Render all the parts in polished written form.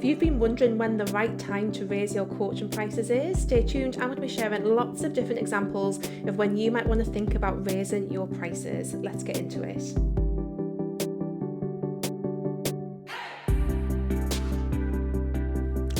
If you've been wondering when the right time to raise your coaching prices is, stay tuned. I'm going to be sharing lots of different examples of when you might want to think about raising your prices. Let's get into it.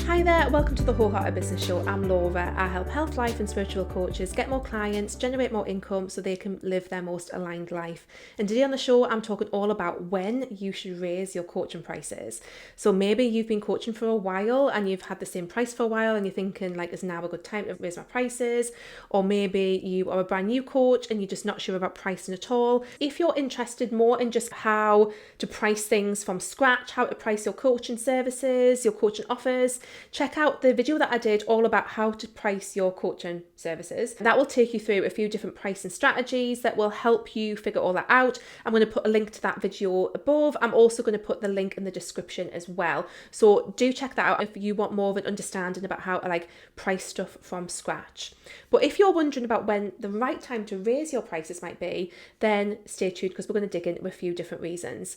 Hi there, welcome to the Wholehearted Business Show. I'm Laura. I help health, life and spiritual coaches get more clients, generate more income so they can live their most aligned life. And today on the show, I'm talking all about when you should raise your coaching prices. So maybe you've been coaching for a while and you've had the same price for a while and you're thinking like, is now a good time to raise my prices? Or maybe you are a brand new coach and you're just not sure about pricing at all. If you're interested more in just how to price things from scratch, how to price your coaching services, your coaching offers, check out the video that I did all about how to price your coaching services. That will take you through a few different pricing strategies that will help you figure all that out. I'm going to put a link to that video above. I'm also going to put the link in the description as well. So do check that out if you want more of an understanding about how to price stuff from scratch. But if you're wondering about when the right time to raise your prices might be, then stay tuned because we're going to dig into a few different reasons.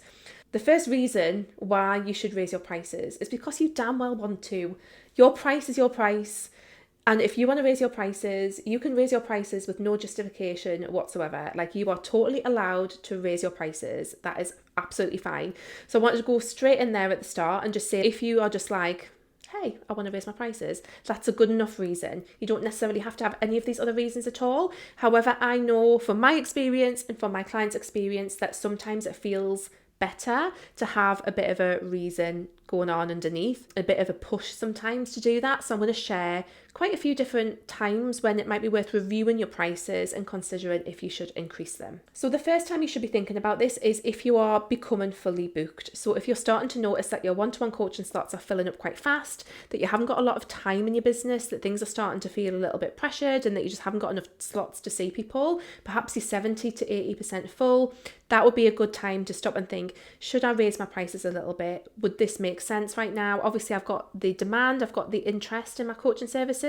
The first reason why you should raise your prices is because you damn well want to. Your price is your price. And if you want to raise your prices, you can raise your prices with no justification whatsoever. You are totally allowed to raise your prices. That is absolutely fine. So I want to go straight in there at the start and just say, if you are just like, hey, I want to raise my prices, that's a good enough reason. You don't necessarily have to have any of these other reasons at all. However, I know from my experience and from my clients' experience that sometimes it feels better to have a bit of a reason going on underneath, a bit of a push sometimes to do that. So I'm going to share quite a few different times when it might be worth reviewing your prices and considering if you should increase them. So the first time you should be thinking about this is if you are becoming fully booked. So if you're starting to notice that your one-to-one coaching slots are filling up quite fast, that you haven't got a lot of time in your business, that things are starting to feel a little bit pressured and that you just haven't got enough slots to see people, perhaps you're 70 to 80% full, that would be a good time to stop and think, should I raise my prices a little bit? Would this make sense right now? Obviously, I've got the demand, I've got the interest in my coaching services.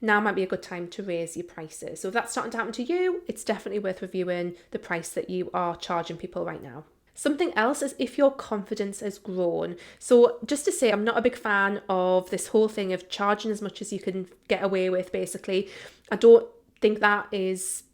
Now might be a good time to raise your prices. So if that's starting to happen to you, it's definitely worth reviewing the price that you are charging people right now. Something else is if your confidence has grown. So just to say, I'm not a big fan of this whole thing of charging as much as you can get away with, basically. I don't think that is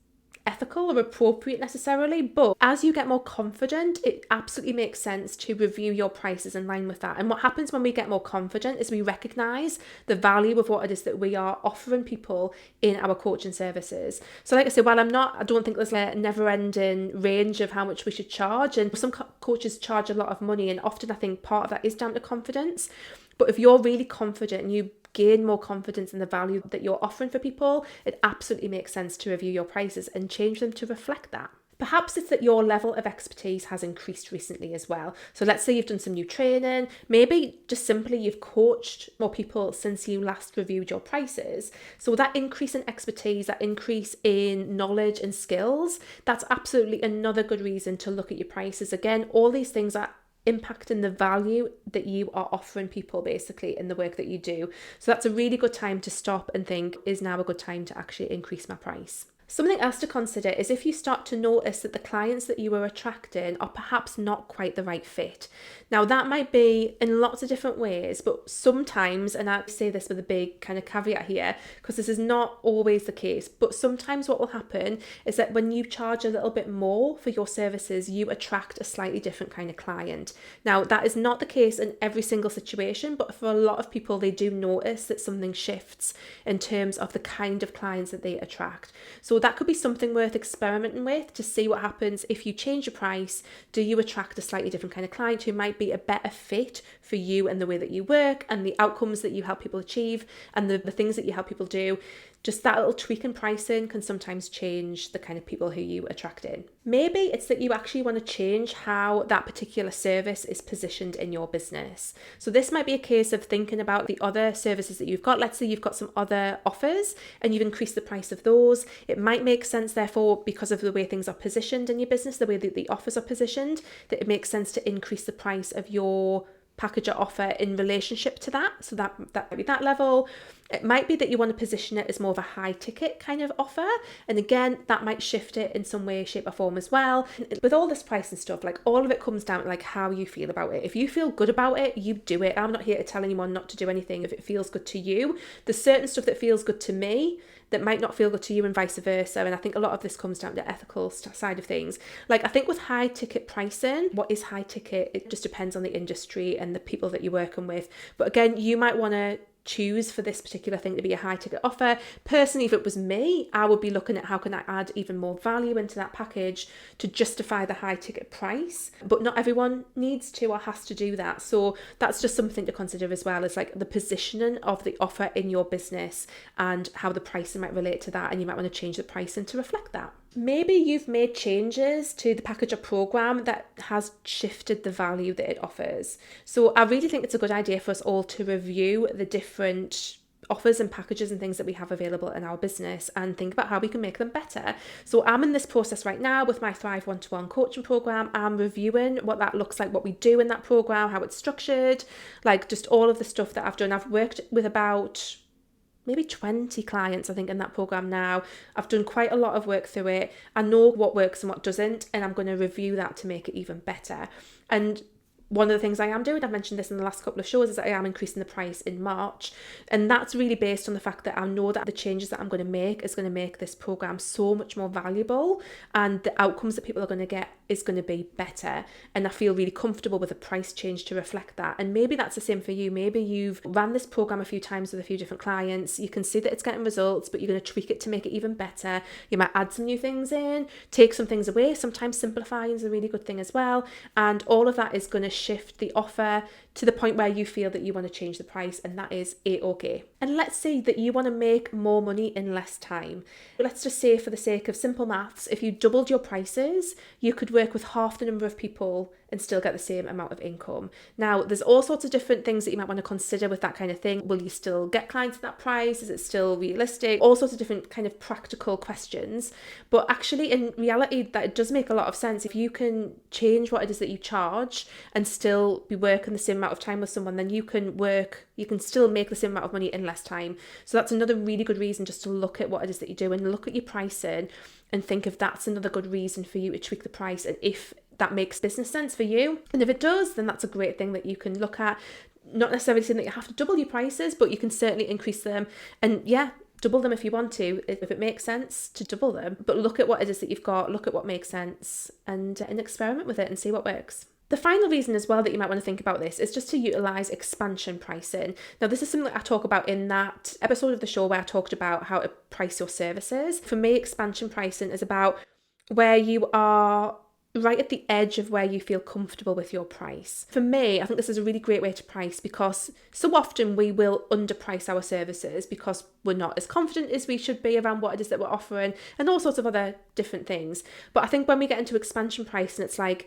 ethical or appropriate necessarily, but as you get more confident, it absolutely makes sense to review your prices in line with that. And what happens when we get more confident is we recognize the value of what it is that we are offering people in our coaching services. So like I said, while I don't think there's a never-ending range of how much we should charge, and some coaches charge a lot of money, and often I think part of that is down to confidence. But if you're really confident and you gain more confidence in the value that you're offering for people, it absolutely makes sense to review your prices and change them to reflect that. Perhaps it's that your level of expertise has increased recently as well. So let's say you've done some new training, maybe just simply you've coached more people since you last reviewed your prices. So that increase in expertise, that increase in knowledge and skills, that's absolutely another good reason to look at your prices. Again, all these things are impacting the value that you are offering people basically in the work that you do. So that's a really good time to stop and think, is now a good time to actually increase my price? Something else to consider is if you start to notice that the clients that you are attracting are perhaps not quite the right fit. Now that might be in lots of different ways, but sometimes, and I say this with a big kind of caveat here, because this is not always the case, but sometimes what will happen is that when you charge a little bit more for your services, you attract a slightly different kind of client. Now that is not the case in every single situation, but for a lot of people, they do notice that something shifts in terms of the kind of clients that they attract. So that could be something worth experimenting with to see what happens if you change your price. Do you attract a slightly different kind of client who might be a better fit for you and the way that you work and the outcomes that you help people achieve and the things that you help people do? Just that little tweak in pricing can sometimes change the kind of people who you attract in. Maybe it's that you actually want to change how that particular service is positioned in your business. So this might be a case of thinking about the other services that you've got. Let's say you've got some other offers and you've increased the price of those. It might make sense, therefore, because of the way things are positioned in your business, the way that the offers are positioned, that it makes sense to increase the price of your package or offer in relationship to that. So that might be that level. It might be that you want to position it as more of a high ticket kind of offer. And again, that might shift it in some way, shape or form as well. With all this price and stuff, like all of it comes down to like how you feel about it. If you feel good about it, you do it. I'm not here to tell anyone not to do anything if it feels good to you. There's certain stuff that feels good to me that might not feel good to you and vice versa. And I think a lot of this comes down to the ethical side of things. Like I think with high ticket pricing, what is high ticket? It just depends on the industry and the people that you're working with. But again, you might want to choose for this particular thing to be a high ticket offer. Personally, if it was me, I would be looking at how can I add even more value into that package to justify the high ticket price. But not everyone needs to or has to do that. So that's just something to consider as well, is like the positioning of the offer in your business and how the pricing might relate to that. And you might want to change the pricing to reflect that. Maybe you've made changes to the package or program that has shifted the value that it offers. So I really think it's a good idea for us all to review the different offers and packages and things that we have available in our business and think about how we can make them better. So I'm in this process right now with my Thrive one-to-one coaching program. I'm reviewing what that looks like, what we do in that program, how it's structured, like just all of the stuff that I've done. I've worked with about maybe 20 clients, I think, in that program now. I've done quite a lot of work through it. I know what works and what doesn't, and I'm going to review that to make it even better. And one of the things I am doing, I've mentioned this in the last couple of shows, is that I am increasing the price in March. And that's really based on the fact that I know that the changes that I'm going to make is going to make this program so much more valuable, and the outcomes that people are going to get is going to be better. And I feel really comfortable with the price change to reflect that. And maybe that's the same for you. Maybe you've ran this program a few times with a few different clients. You can see that it's getting results, but you're going to tweak it to make it even better. You might add some new things in, take some things away. Sometimes simplifying is a really good thing as well. And all of that is going to shift the offer to the point where you feel that you want to change the price, and that is A-okay. And let's say that you want to make more money in less time. Let's just say, for the sake of simple maths, if you doubled your prices, you could work with half the number of people and still get the same amount of income. Now, there's all sorts of different things that you might want to consider with that kind of thing. Will you still get clients at that price? Is it still realistic? All sorts of different kind of practical questions. But actually, in reality, that it does make a lot of sense. If you can change what it is that you charge and still be working the same amount of time with someone, then you can still make the same amount of money in less time. So that's another really good reason just to look at what it is that you do and look at your pricing and think if that's another good reason for you to tweak the price, and if that makes business sense for you. And if it does, then that's a great thing that you can look at. Not necessarily saying that you have to double your prices, but you can certainly increase them. And yeah, double them if you want to, if it makes sense to double them. But look at what it is that you've got, look at what makes sense, and experiment with it and see what works. The final reason as well that you might want to think about this is just to utilise expansion pricing. Now, this is something that I talk about in that episode of the show where I talked about how to price your services. For me, expansion pricing is about where you are right at the edge of where you feel comfortable with your price. For me, I think this is a really great way to price, because so often we will underprice our services because we're not as confident as we should be around what it is that we're offering and all sorts of other different things. But I think when we get into expansion pricing, it's like,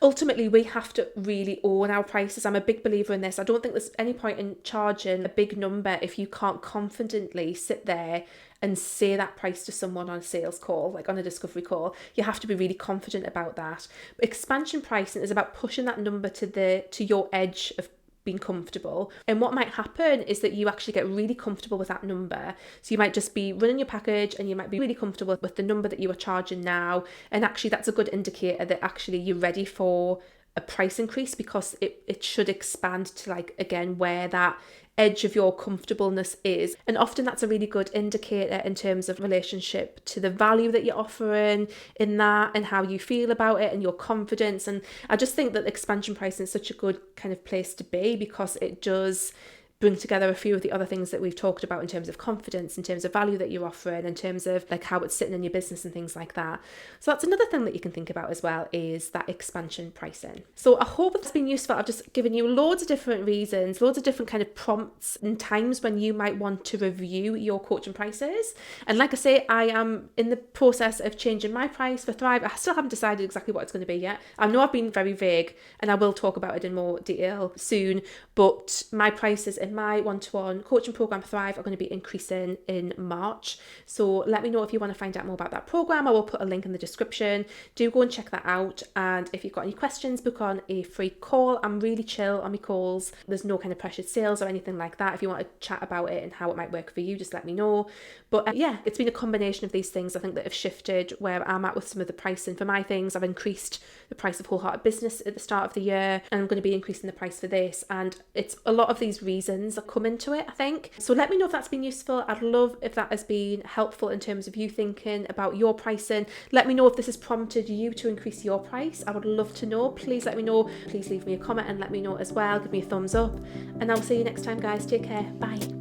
ultimately we have to really own our prices. I'm a big believer in this. I don't think there's any point in charging a big number if you can't confidently sit there and say that price to someone on a sales call, like on a discovery call. You have to be really confident about that. But expansion pricing is about pushing that number to your edge of being comfortable. And what might happen is that you actually get really comfortable with that number. So you might just be running your package and you might be really comfortable with the number that you are charging now. And actually that's a good indicator that actually you're ready for a price increase, because it should expand to, like, again, where that edge of your comfortableness is. And often that's a really good indicator in terms of relationship to the value that you're offering in that and how you feel about it and your confidence. And I just think that expansion pricing is such a good kind of place to be, because it does bring together a few of the other things that we've talked about in terms of confidence, in terms of value that you're offering, in terms of like how it's sitting in your business and things like that. So that's another thing that you can think about as well, is that expansion pricing. So I hope it's been useful. I've just given you loads of different reasons, loads of different kind of prompts and times when you might want to review your coaching prices. And like I say, I am in the process of changing my price for Thrive. I still haven't decided exactly what it's going to be yet. I know I've been very vague, and I will talk about it in more detail soon, but my prices in in my one-to-one coaching program Thrive are going to be increasing in March. So let me know if you want to find out more about that program. I will put a link in the description. Do go and check that out. And if you've got any questions, book on a free call. I'm really chill on my calls. There's no kind of pressured sales or anything like that. If you want to chat about it and how it might work for you, just let me know. But yeah, it's been a combination of these things I think that have shifted where I'm at with some of the pricing for my things. I've increased the price of Wholehearted Business at the start of the year, and I'm going to be increasing the price for this. And it's a lot of these reasons that come into it, I think. So let me know if that's been useful. I'd love if that has been helpful in terms of you thinking about your pricing. Let me know if this has prompted you to increase your price. I would love to know. Please let me know. Please leave me a comment and let me know as well. Give me a thumbs up. And I'll see you next time, guys. Take care. Bye.